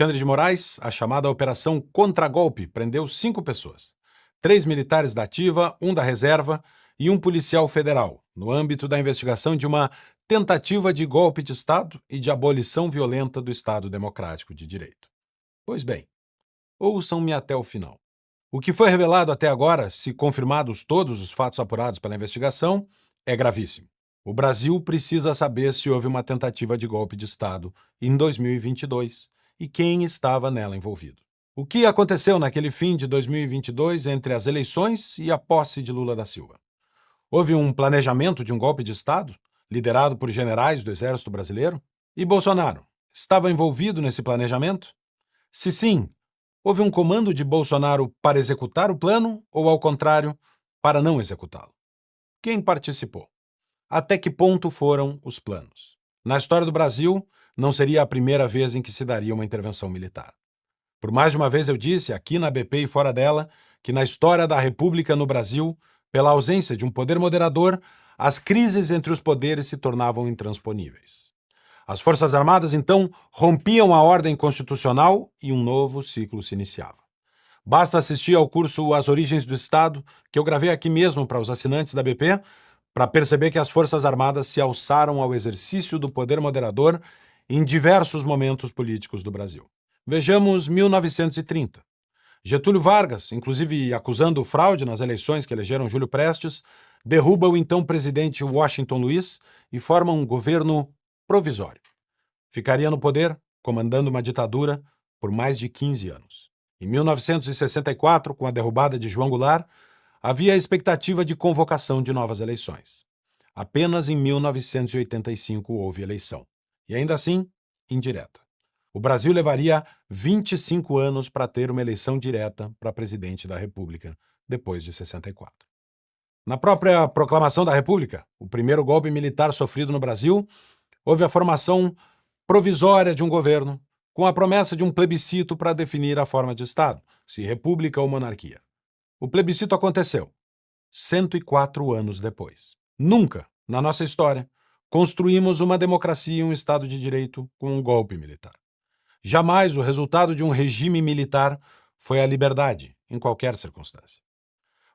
Alexandre de Moraes, a chamada Operação Contragolpe prendeu 5 pessoas. 3 militares da ativa, um da reserva e um policial federal, no âmbito da investigação de uma tentativa de golpe de Estado e de abolição violenta do Estado Democrático de Direito. Pois bem, ouçam-me até o final. O que foi revelado até agora, se confirmados todos os fatos apurados pela investigação, é gravíssimo. O Brasil precisa saber se houve uma tentativa de golpe de Estado em 2022 e quem estava nela envolvido. O que aconteceu naquele fim de 2022 entre as eleições e a posse de Lula da Silva? Houve um planejamento de um golpe de Estado, liderado por generais do Exército Brasileiro? E Bolsonaro estava envolvido nesse planejamento? Se sim, houve um comando de Bolsonaro para executar o plano ou, ao contrário, para não executá-lo? Quem participou? Até que ponto foram os planos? Na história do Brasil, não seria a primeira vez em que se daria uma intervenção militar. Por mais de uma vez eu disse, aqui na BP e fora dela, que na história da República no Brasil, pela ausência de um poder moderador, as crises entre os poderes se tornavam intransponíveis. As Forças Armadas, então, rompiam a ordem constitucional e um novo ciclo se iniciava. Basta assistir ao curso As Origens do Estado, que eu gravei aqui mesmo para os assinantes da BP, para perceber que as Forças Armadas se alçaram ao exercício do poder moderador em diversos momentos políticos do Brasil. Vejamos 1930. Getúlio Vargas, inclusive acusando fraude nas eleições que elegeram Júlio Prestes, derruba o então presidente Washington Luiz e forma um governo provisório. Ficaria no poder, comandando uma ditadura, por mais de 15 anos. Em 1964, com a derrubada de João Goulart, havia a expectativa de convocação de novas eleições. Apenas em 1985 houve eleição. E ainda assim, indireta. O Brasil levaria 25 anos para ter uma eleição direta para presidente da República, depois de 64. Na própria proclamação da República, o primeiro golpe militar sofrido no Brasil, houve a formação provisória de um governo, com a promessa de um plebiscito para definir a forma de Estado, se república ou monarquia. O plebiscito aconteceu 104 anos depois. Nunca, na nossa história, construímos uma democracia e um Estado de Direito com um golpe militar. Jamais o resultado de um regime militar foi a liberdade, em qualquer circunstância.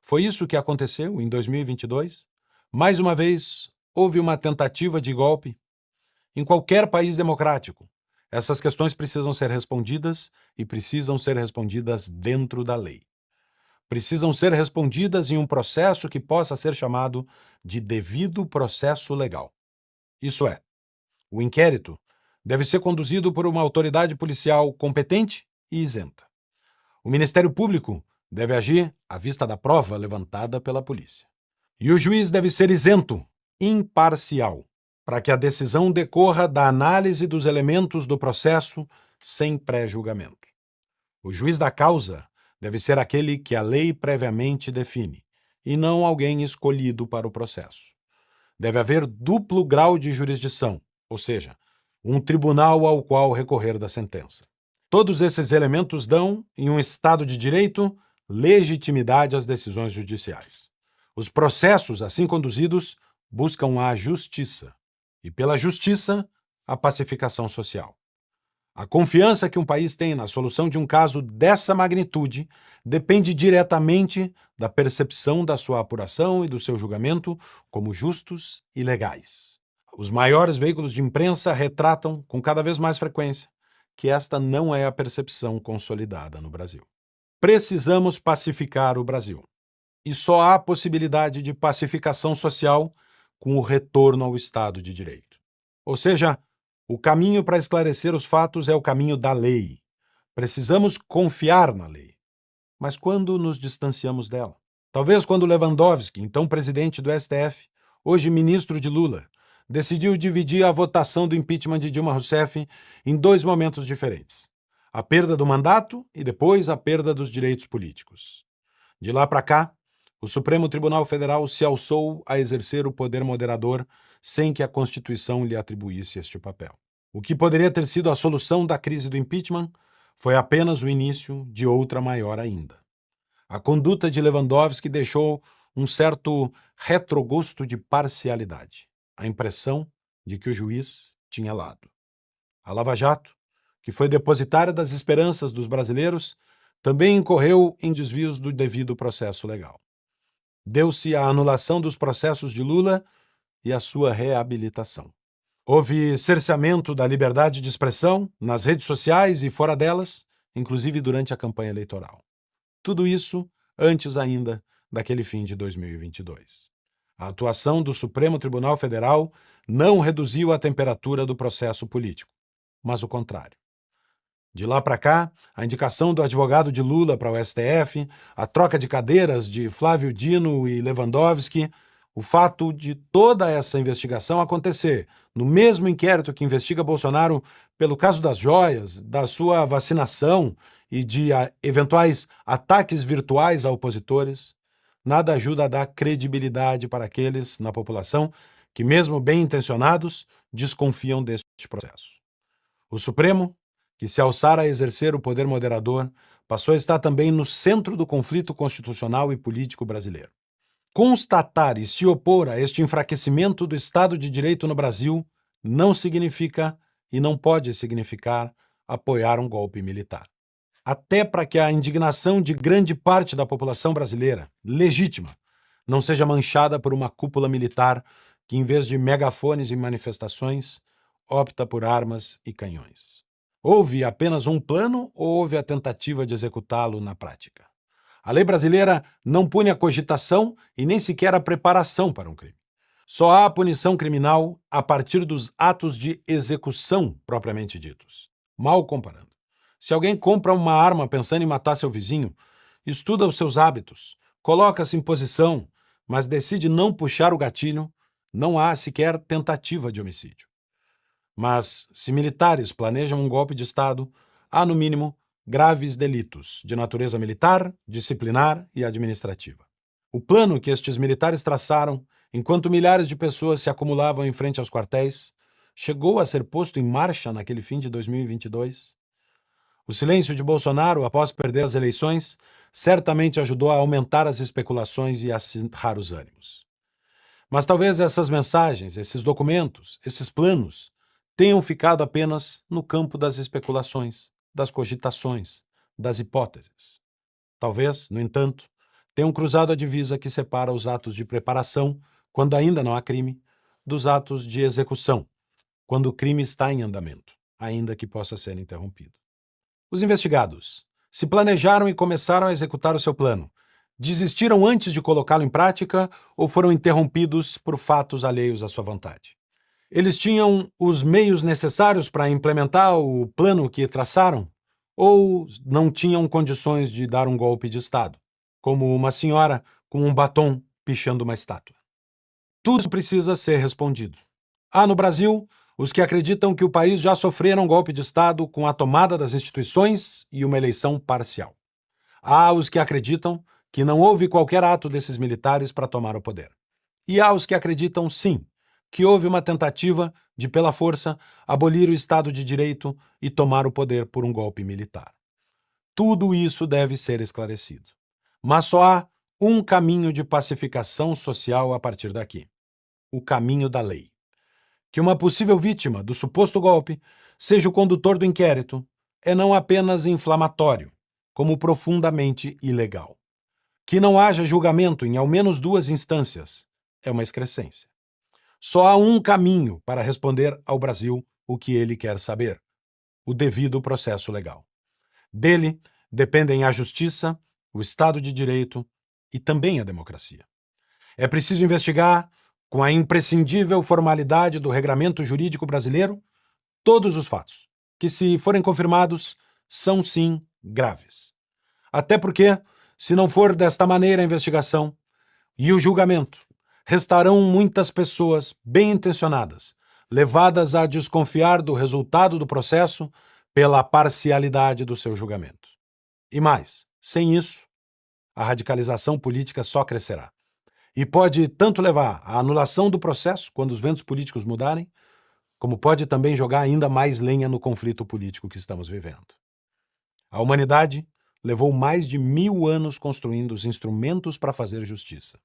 Foi isso que aconteceu em 2022? Mais uma vez, houve uma tentativa de golpe? Em qualquer país democrático, essas questões precisam ser respondidas e precisam ser respondidas dentro da lei. Precisam ser respondidas em um processo que possa ser chamado de devido processo legal. Isso é, o inquérito deve ser conduzido por uma autoridade policial competente e isenta. O Ministério Público deve agir à vista da prova levantada pela polícia. E o juiz deve ser isento, imparcial, para que a decisão decorra da análise dos elementos do processo sem pré-julgamento. O juiz da causa deve ser aquele que a lei previamente define, e não alguém escolhido para o processo. Deve haver duplo grau de jurisdição, ou seja, um tribunal ao qual recorrer da sentença. Todos esses elementos dão, em um Estado de Direito, legitimidade às decisões judiciais. Os processos, assim conduzidos, buscam a justiça, e pela justiça, a pacificação social. A confiança que um país tem na solução de um caso dessa magnitude depende diretamente da percepção da sua apuração e do seu julgamento como justos e legais. Os maiores veículos de imprensa retratam, com cada vez mais frequência, que esta não é a percepção consolidada no Brasil. Precisamos pacificar o Brasil. E só há possibilidade de pacificação social com o retorno ao Estado de Direito. Ou seja, o caminho para esclarecer os fatos é o caminho da lei. Precisamos confiar na lei. Mas quando nos distanciamos dela? Talvez quando Lewandowski, então presidente do STF, hoje ministro de Lula, decidiu dividir a votação do impeachment de Dilma Rousseff em 2 momentos diferentes. A perda do mandato e depois a perda dos direitos políticos. De lá para cá, o Supremo Tribunal Federal se alçou a exercer o poder moderador sem que a Constituição lhe atribuísse este papel. O que poderia ter sido a solução da crise do impeachment foi apenas o início de outra maior ainda. A conduta de Lewandowski deixou um certo retrogosto de parcialidade, a impressão de que o juiz tinha lado. A Lava Jato, que foi depositária das esperanças dos brasileiros, também incorreu em desvios do devido processo legal. Deu-se a anulação dos processos de Lula e a sua reabilitação. Houve cerceamento da liberdade de expressão nas redes sociais e fora delas, inclusive durante a campanha eleitoral. Tudo isso antes ainda daquele fim de 2022. A atuação do Supremo Tribunal Federal não reduziu a temperatura do processo político, mas o contrário. De lá para cá, a indicação do advogado de Lula para o STF, a troca de cadeiras de Flávio Dino e Lewandowski, o fato de toda essa investigação acontecer no mesmo inquérito que investiga Bolsonaro pelo caso das joias, da sua vacinação e de eventuais ataques virtuais a opositores, nada ajuda a dar credibilidade para aqueles na população que, mesmo bem intencionados, desconfiam deste processo. O Supremo, que se alçara a exercer o poder moderador, passou a estar também no centro do conflito constitucional e político brasileiro. Constatar e se opor a este enfraquecimento do Estado de Direito no Brasil não significa e não pode significar apoiar um golpe militar. Até para que a indignação de grande parte da população brasileira, legítima, não seja manchada por uma cúpula militar que, em vez de megafones e manifestações, opta por armas e canhões. Houve apenas um plano ou houve a tentativa de executá-lo na prática? A lei brasileira não pune a cogitação e nem sequer a preparação para um crime. Só há punição criminal a partir dos atos de execução propriamente ditos. Mal comparando. Se alguém compra uma arma pensando em matar seu vizinho, estuda os seus hábitos, coloca-se em posição, mas decide não puxar o gatilho, não há sequer tentativa de homicídio. Mas, se militares planejam um golpe de Estado, há, no mínimo, graves delitos de natureza militar, disciplinar e administrativa. O plano que estes militares traçaram, enquanto milhares de pessoas se acumulavam em frente aos quartéis, chegou a ser posto em marcha naquele fim de 2022? O silêncio de Bolsonaro após perder as eleições certamente ajudou a aumentar as especulações e a acirrar os ânimos. Mas talvez essas mensagens, esses documentos, esses planos, tenham ficado apenas no campo das especulações, das cogitações, das hipóteses. Talvez, no entanto, tenham cruzado a divisa que separa os atos de preparação, quando ainda não há crime, dos atos de execução, quando o crime está em andamento, ainda que possa ser interrompido. Os investigados, se planejaram e começaram a executar o seu plano, desistiram antes de colocá-lo em prática ou foram interrompidos por fatos alheios à sua vontade? Eles tinham os meios necessários para implementar o plano que traçaram? Ou não tinham condições de dar um golpe de Estado, como uma senhora com um batom pichando uma estátua? Tudo precisa ser respondido. Há no Brasil os que acreditam que o país já sofreram um golpe de Estado com a tomada das instituições e uma eleição parcial. Há os que acreditam que não houve qualquer ato desses militares para tomar o poder. E há os que acreditam, sim, que houve uma tentativa de, pela força, abolir o Estado de Direito e tomar o poder por um golpe militar. Tudo isso deve ser esclarecido. Mas só há um caminho de pacificação social a partir daqui: o caminho da lei. Que uma possível vítima do suposto golpe seja o condutor do inquérito é não apenas inflamatório, como profundamente ilegal. Que não haja julgamento em ao menos 2 instâncias é uma excrescência. Só há um caminho para responder ao Brasil o que ele quer saber: o devido processo legal. Dele dependem a justiça, o Estado de Direito e também a democracia. É preciso investigar, com a imprescindível formalidade do regramento jurídico brasileiro, todos os fatos, que, se forem confirmados, são sim graves. Até porque, se não for desta maneira a investigação e o julgamento, restarão muitas pessoas bem intencionadas, levadas a desconfiar do resultado do processo pela parcialidade do seu julgamento. E mais, sem isso, a radicalização política só crescerá. E pode tanto levar à anulação do processo, quando os ventos políticos mudarem, como pode também jogar ainda mais lenha no conflito político que estamos vivendo. A humanidade levou mais de 1000 anos construindo os instrumentos para fazer justiça.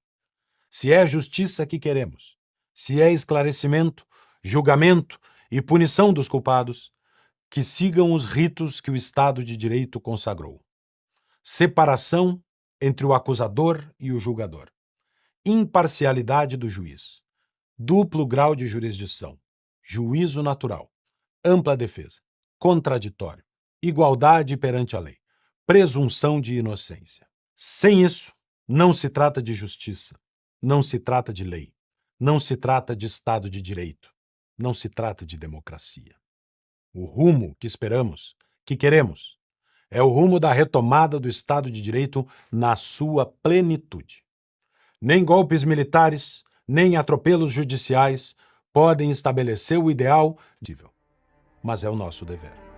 Se é justiça que queremos, se é esclarecimento, julgamento e punição dos culpados, que sigam os ritos que o Estado de Direito consagrou. Separação entre o acusador e o julgador. Imparcialidade do juiz. Duplo grau de jurisdição. Juízo natural. Ampla defesa. Contraditório. Igualdade perante a lei. Presunção de inocência. Sem isso, não se trata de justiça, não se trata de lei, não se trata de Estado de Direito, não se trata de democracia. O rumo que esperamos, que queremos, é o rumo da retomada do Estado de Direito na sua plenitude. Nem golpes militares, nem atropelos judiciais podem estabelecer o ideal, mas é o nosso dever.